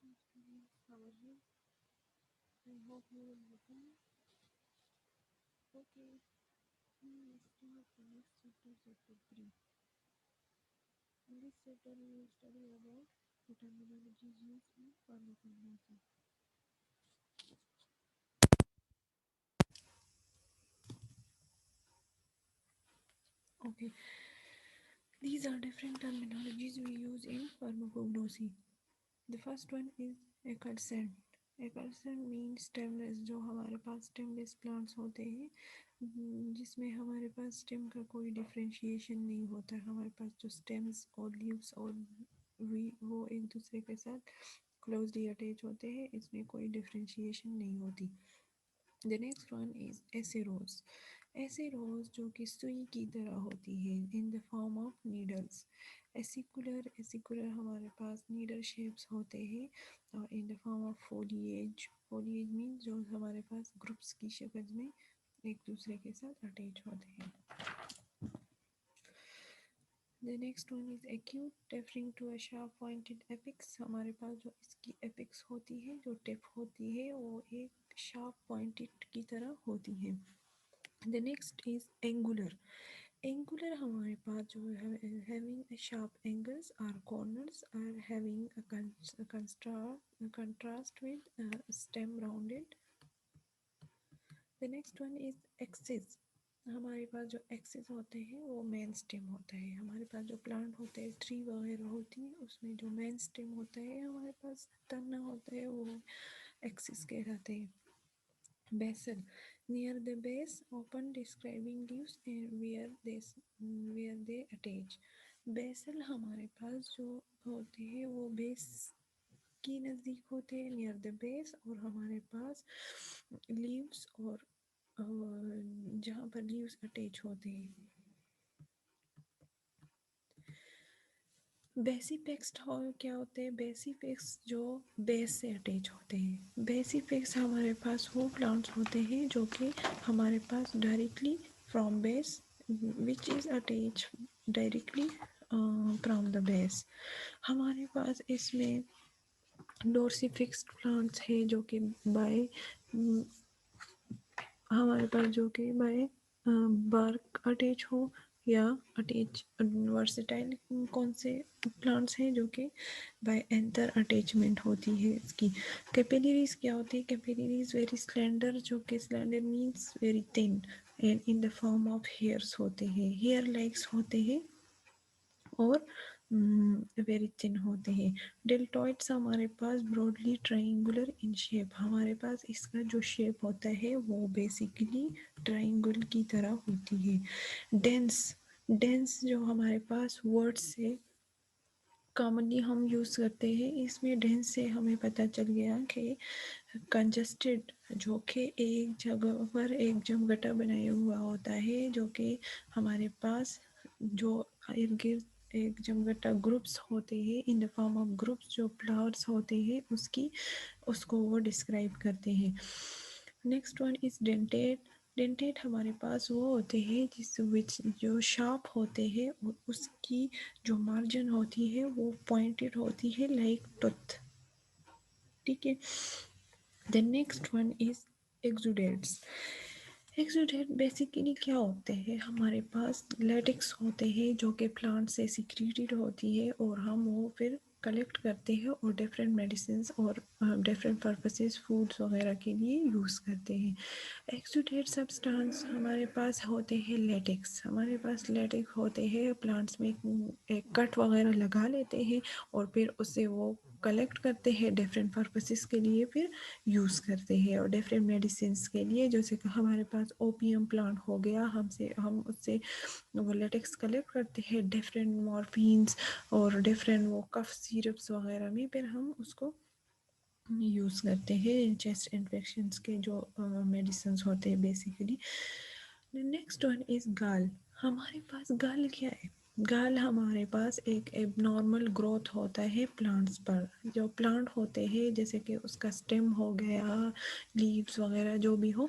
How are you? I hope you will be fine. Okay, we start the next chapter, chapter 3. In this chapter, we will study about the terminologies used in pharmacognosy. Okay, these are different terminologies we use in pharmacognosy. The first one is accursant. Accursant means stemless, जो हमारे पास stemless plants होते हैं जिसमें हमारे पास stem का कोई differentiation नहीं होता है. हमारे पास जो स्टेम्स और लीव्स और वो एक दूसरे के साथ क्लोजली अटैच होते हैं, इसमें कोई डिफ्रेंशिएशन नहीं होती. The next one is acerose. Acerose जो कि सुई की तरह होती है in the form of needles. Acicular हमारे पास नीडल शेप्स होते हैं और in the form of foliage. Foliage mean जो हमारे पास ग्रुप्स की शक्ल में एक दूसरे के साथ अटैच होते हैं. The next one is acute, referring to a sharp pointed apex. हमारे पास जो इसकी apex होती है, जो टिप होती है, वो एक sharp pointed की तरह होती है. The next is angular. Angular हमारे पास जो है having a sharp angles or corners are having a contrast with stem rounded. The next one is axis. हमारे पास जो एक्सिस होते हैं वो मेन स्टेम होता है. हमारे पास जो प्लांट होते हैं, ट्री वगैरह होती है, उसमें जो मेन स्टेम होता है हमारे पास तना होता है, वो एक्सिस कहलाते हैं. Basal, near the base open describing leaves and where they attach. Basal हमारे पास जो होते हैं वो बेस की नज़दीक होते हैं, नियर द बेस, और हमारे पास लीव्स और जहाँ पर लीव्स अटैच होते हैं. बेसिफिक्स क्या होते हैं? बेसिफिक्स जो बेस से अटैच होते हैं. बेसिफिक्स हमारे पास वो प्लांट्स होते हैं जो कि हमारे पास directly from base which is attach directly from the base. हमारे पास इसमें डोर्सिफिक्स प्लांट्स है जो कि बाय हमारे पास जो कि बाय बार्क अटैच हो या अटैच. वर्सेटाइल कौन से प्लांट्स हैं जो कि बाय एंथर अटैचमेंट होती है इसकी. कैपिलरीज क्या होती है? कैपिलरीज वेरी स्लेंडर, जो कि slender means very thin and in the form of hairs होते हैं. हेयर लाइक्स होते हैं और वेरी थिन होते हैं. डेल्टॉइड्स हमारे पास ब्रॉडली ट्राइंगुलर इन शेप. हमारे पास इसका जो शेप होता है वो बेसिकली ट्राइंगल की तरह होती है. डेंस, डेंस जो हमारे पास वर्ड्स से कॉमनली हम यूज़ करते हैं, इसमें डेंस से हमें पता चल गया कि कंजस्टेड, जो कि एक जगह पर एक जमघटा बनाया हुआ होता है, जो कि हमारे पास जो इर्द गिर्द एक जमघटा ग्रुप्स होते हैं, in the form of groups जो फ्लावर्स होते हैं उसको वो डिस्क्राइब करते हैं. Next one is dented. Dented हमारे पास वो होते हैं जो शार्प होते हैं और उसकी जो मार्जिन होती है वो पॉइंटेड होती है लाइक टूथ. ठीक है. The next one is exudates. Exudate basically क्या होते हैं? हमारे पास लेटेक्स होते हैं जो कि प्लांट से सिक्रीटेड होती है और हम वो फिर कलेक्ट करते हैं और डिफरेंट मेडिसिन और डिफरेंट पर्पसेस फूड्स वगैरह के लिए यूज़ करते हैं. एक्सुडेट सब्सटेंस हमारे पास होते हैं लेटेक्स. हमारे पास लेटेक्स होते हैं, प्लांट्स में एक कट वगैरह लगा लेते हैं और फिर उससे वो कलेक्ट करते हैं डिफरेंट पर्पसेस के लिए फिर यूज़ करते हैं और डिफरेंट मेडिसिन के लिए. जैसे कि हमारे पास ओपियम प्लांट हो गया, हम उससे वो लेटेक्स कलेक्ट करते हैं डिफरेंट मॉर्फिन्स और डिफरेंट वो कफ सिरप्स वगैरह में फिर हम उसको यूज़ करते हैं चेस्ट इन्फेक्शंस के जो मेडिसिन होते हैं बेसिकली. नेक्स्ट वन इज़ गाल. हमारे पास गाल क्या है? गाल हमारे पास एक एबनॉर्मल ग्रोथ होता है प्लांट्स पर. जो प्लांट होते हैं जैसे कि उसका स्टेम हो गया, लीव्स वगैरह जो भी हो,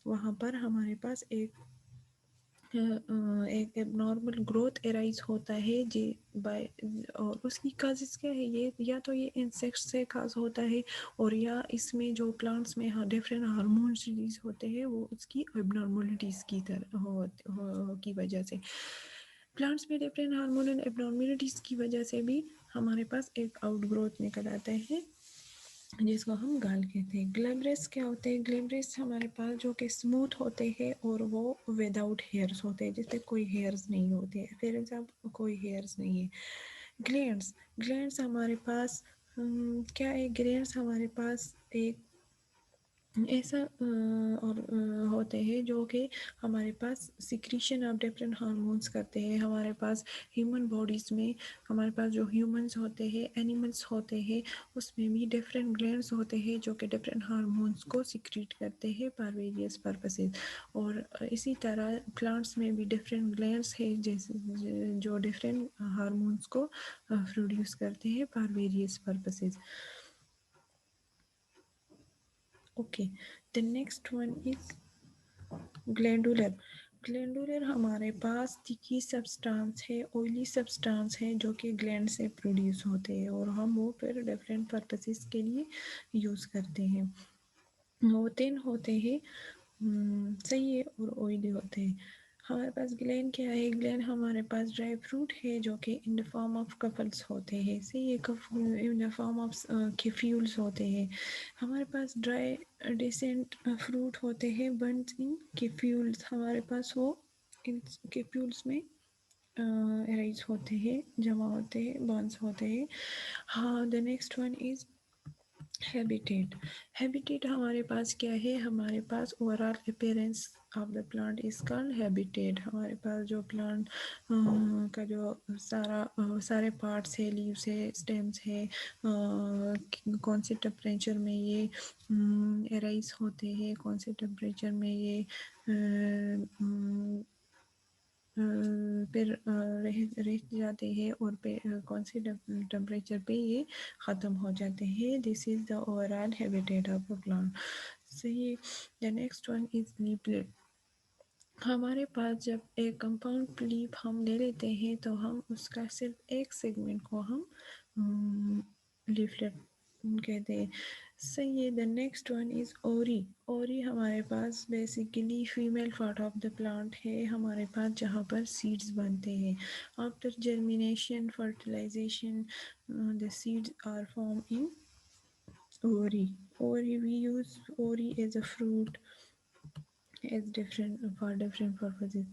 वहाँ पर हमारे पास एक एक एबनॉर्मल ग्रोथ एराइज होता है जी बाय, और उसकी काजेस क्या है, ये या तो ये इंसेक्ट्स से काज होता है, और या इसमें जो प्लांट्स में डिफरेंट हार्मोन्स रिलीज होते हैं वो उसकी एबनॉर्मलिटीज़ की तरह की वजह से। प्लांट्स में डिफरेंट हार्मोनल एबनॉर्मलिटीज़ की वजह से भी हमारे पास एक आउटग्रोथ निकल आता है जिसको हम गाल कहते हैं। ग्लैब्रेस क्या होते हैं? ग्लैब्रेस हमारे पास जो कि स्मूथ होते हैं और वो विदाउट हेयर्स होते हैं, जिससे कोई हेयर्स नहीं होते हैं, फिर एग्जाम्पल कोई हेयर्स नहीं है। ग्लैंड्स, ग्लैंड्स हमारे पास क्या है? ग्लैंड्स हमारे पास एक ऐसा और होते हैं जो कि हमारे पास सिक्रीशन ऑफ डिफरेंट हार्मोन्स करते हैं। हमारे पास ह्यूमन बॉडीज़ में, हमारे पास जो ह्यूमंस होते हैं, एनिमल्स होते हैं, उसमें भी डिफरेंट ग्लैंड्स होते हैं जो कि डिफरेंट हार्मोन्स को सिक्रीट करते हैं फॉर वेरियस पर्पसेस। और इसी तरह प्लांट्स में भी डिफरेंट ग्लैंड्स है जैसे जो डिफरेंट हार्मोन्स को प्रोड्यूस करते हैं for various purposes. Okay, the next one is glandular. Glandular हमारे पास थिकी सब्सटेंस है, ऑयली सब्सटेंस है जो कि ग्लैंड से प्रोड्यूस होते हैं और हम वो फिर डिफरेंट पर्पसेस के लिए यूज़ करते हैं। वो थिन होते हैं, सही है, और ऑयली होते हैं। हमारे पास ग्लैंड क्या है? ग्लैंड हमारे पास ड्राई फ्रूट है जो कि इन द फॉर्म ऑफ कपल्स होते हैं, सही है, in the form of fuels होते हैं। हमारे पास ड्राई डिसेंट फ्रूट होते हैं बंट इन फ्यूल्स, हमारे पास वो इन फ्यूल्स में अराइज होते हैं, जमा होते हैं, बॉन्स होते हैं। हाँ, the next one is habitat. Habitat हमारे पास क्या है? हमारे पास overall appearance of the plant is called habitat. हमारे पास जो प्लांट का जो सारे पार्ट्स है, लीव्स है, स्टेम्स है, कौन से टेम्परेचर में ये एराइज होते हैं, कौन से टेम्परेचर में ये फिर रह जाते हैं, और कौन से टेम्परेचर पे ये ख़त्म हो जाते हैं। This is the overall habitat of a plant. सही। The next one is leaflet. हमारे पास जब एक कंपाउंड लीफ हम ले लेते हैं तो हम उसका सिर्फ एक सेगमेंट को हम लीफलेट कहते हैं। सही है। The next one is ovary. Ovary हमारे पास basically female part of the plant है, हमारे पास जहाँ पर सीड्स बनते हैं। After germination, fertilization, the seeds are form in ovary. Ovary we use ovary as a fruit as different for different purposes.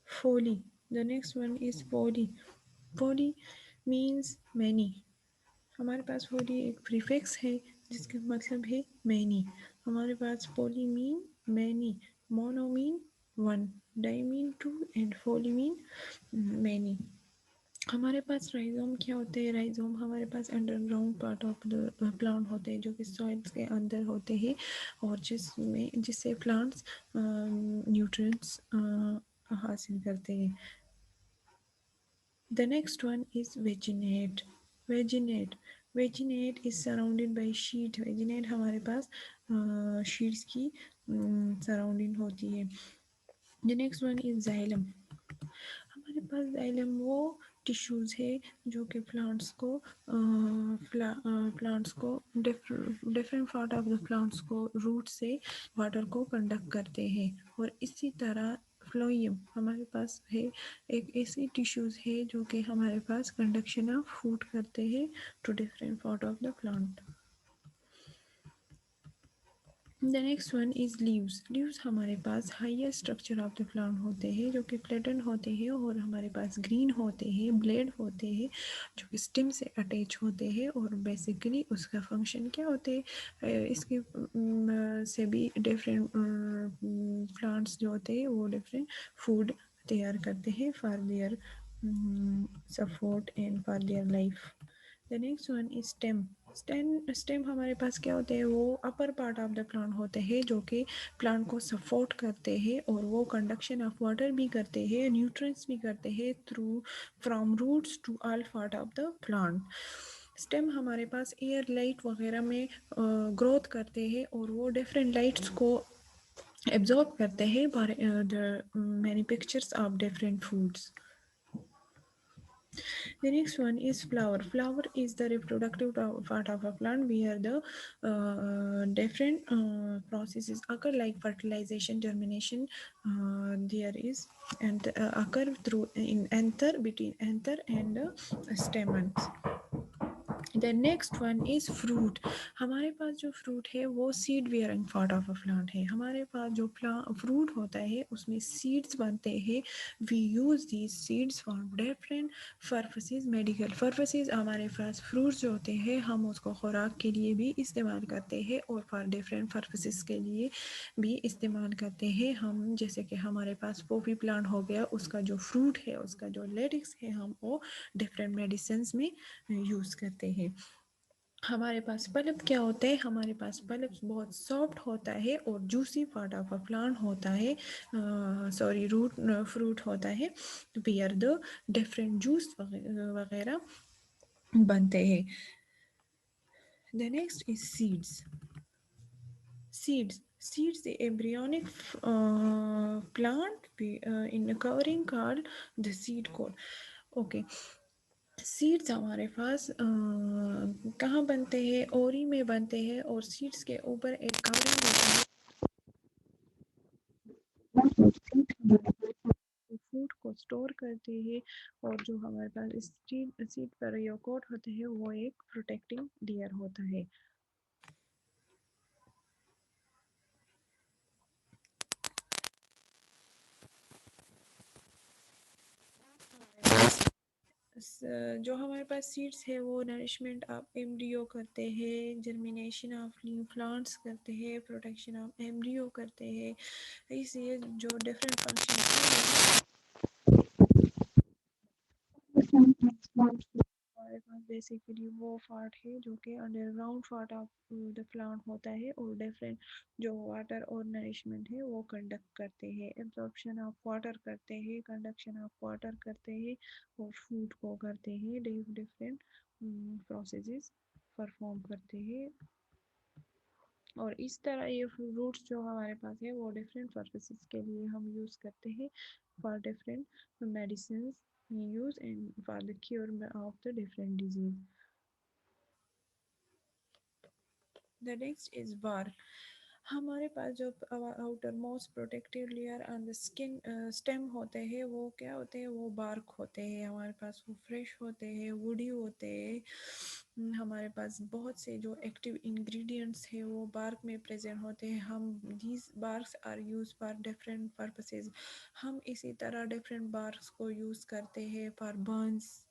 Folly. The next one is poly. Poly means many. हमारे पास पोली एक prefix है जिसका मतलब है many. हमारे पास poly mean many, mono mean one, di mean two, and foli mean many. हमारे पास राइजोम क्या होते हैं? राइजोम हमारे पास underground part of the plant होते हैं जो कि सॉइल्स के अंदर होते हैं और जिससे प्लांट्स न्यूट्रिएंट्स हासिल करते हैं। The next one is vegetate. Vegetate. Vegetate is surrounded by sheet. Vegetate हमारे पास शीट्स की सराउंडिंग होती है। The next one is xylem. हमारे पास जाइलम वो टिश्यूज़ है जो कि प्लांट्स को different part of the plants को रूट से वाटर को कंडक्ट करते हैं। और इसी तरह फ्लोएम हमारे पास है, एक ऐसी टिश्यूज़ है जो कि हमारे पास कंडक्शन ऑफ फूड करते हैं to different part of the plant. The next one is leaves. Leaves हमारे पास higher structure of the plant होते हैं जो कि फ्लैटन होते हैं और हमारे पास ग्रीन होते हैं, ब्लेड होते हैं जो कि स्टेम से अटैच होते हैं, और बेसिकली उसका फंक्शन क्या होते हैं? इसके से भी डिफरेंट प्लांट्स जो होते हैं वो डिफरेंट फूड तैयार करते हैं for their support and for their life. The next one is stem. Stem हमारे पास क्या होते हैं? वो upper part of the plant होते हैं जो कि प्लांट को सपोर्ट करते हैं और वो कंडक्शन ऑफ वाटर भी करते हैं, न्यूट्रिएंट्स भी करते हैं through from roots to all part of the plant. Stem हमारे पास एयर लाइट वगैरह में ग्रोथ करते हैं और वो डिफरेंट लाइट्स को absorb करते हैं the many pictures of different foods. The next one is flower. Flower is the reproductive part of a plant where the different processes occur like fertilization, germination. There is and occur through in anther between anther and stamens. The next one is fruit. हमारे पास जो fruit है वो seed bearing part of a plant है. हमारे पास जो fruit होता है उसमें सीड्स बनते हैं. We use these seeds for different purposes. Medical purposes. हमारे पास फ्रूट्स जो होते हैं हम उसको खुराक के लिए भी इस्तेमाल करते हैं और फॉर डिफरेंट पर्पसेस के लिए भी इस्तेमाल करते हैं हम. जैसे कि हमारे पास पोपी प्लांट हो गया, उसका जो फ्रूट है उसका जो लेटिक्स है हम वो डिफरेंट मेडिसिन में यूज़ करते हैं. हमारे पास पल्प क्या होता है? हमारे पास पल्प बहुत सॉफ्ट होता है और juicy part of a plant होता है. सॉरी रूट फ्रूट होता है वेयर द डिफरेंट जूस वगैरह बनते हैं. The next is seeds. Seeds the embryonic plant in a covering called the seed coat. Okay. Seeds हमारे पास कहाँ बनते हैं? ओरी में बनते हैं और सीड्स के ऊपर एक कवरिंग होता है. फूड को स्टोर करते हैं और जो हमारे पास सीड पर यो कोट होते हैं वो एक प्रोटेक्टिंग लेयर होता है. जो हमारे पास सीड्स है वो नरिशमेंट ऑफ एम्ब्रियो करते हैं, जर्मिनेशन ऑफ न्यू प्लांट्स करते हैं, प्रोटेक्शन ऑफ एम्ब्रियो करते हैं. इसलिए जो डिफरेंट फंक्शन है हमारे पास बेसिकली वो पार्ट है जो कि underground part of the plant होता है और डिफरेंट जो वाटर और नरिशमेंट है वो कंडक्ट करते हैं. एब्जॉर्प्शन ऑफ वाटर करते हैं, कंडक्शन ऑफ वाटर करते हैं और फूड को करते हैं. डिफरेंट प्रोसेसेस परफॉर्म करते हैं और इस तरह ये फ्रूट्स जो हमारे पास है वो डिफरेंट पर्पसेस के लिए हम यूज़ करते हैं for different medicine use and for the cure of the different disease. The next is bark. हमारे पास जो outermost protective layer on the skin stem होते हैं वो क्या होते हैं? वो बार्क होते हैं. हमारे पास वो फ्रेश होते हैं, वुडी होते हैं. हमारे पास बहुत से जो एक्टिव इंग्रेडिएंट्स है वो बार्क में प्रेजेंट होते हैं. हम these barks are use for different purposes. हम इसी तरह डिफरेंट बार्क्स को यूज़ करते हैं फॉर बर्न्स.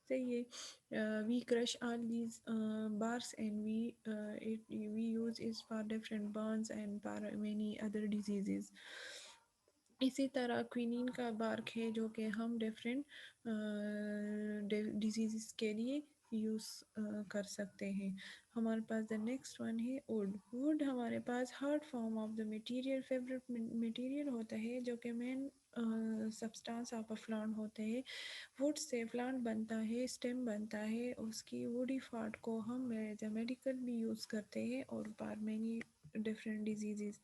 सही है. We crush all these bars and we use it for different burns and for many other diseases. इसी तरह क्विनीन का बार्क है जो कि हम डिफरेंट डिजीज़ के लिए यूज़ कर सकते हैं. हमारे पास द नेक्स्ट वन है वुड. वुड हमारे पास hard form of the material favourite material होता है जो कि main substance of a plant होते हैं. वुड से प्लांट बनता है, स्टेम बनता है. उसकी वुडी पार्ट को हम मेडिकल भी यूज़ करते हैं और for many different disease.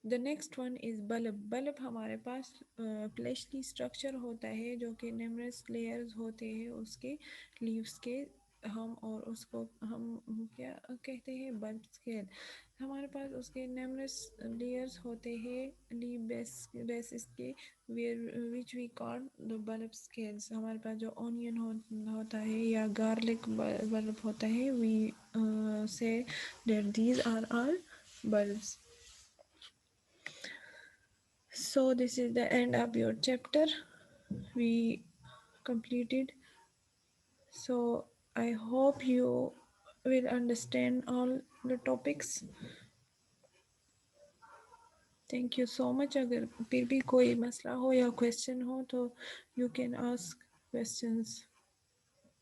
The next one is bulb. Bulb हमारे पास फ्लैशली स्ट्रक्चर होता है जो कि न्यूमरस लेयर्स होते हैं उसके लीव्स के. हम और उसको हम क्या कहते हैं? Bulb scale. हमारे पास उसके न्यूमरस लेयर्स होते हैं लीव बेसिस के which we call the bulb scales. हमारे पास जो ऑनियन होता है या गार्लिक बल्ब होता है we say that these are all bulbs. So this is the end of your chapter. We completed. So I hope you will understand all the topics. Thank you so much. अगर फिर भी कोई मसला हो या question हो तो you can ask questions.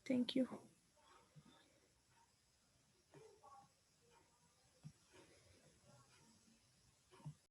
Thank you.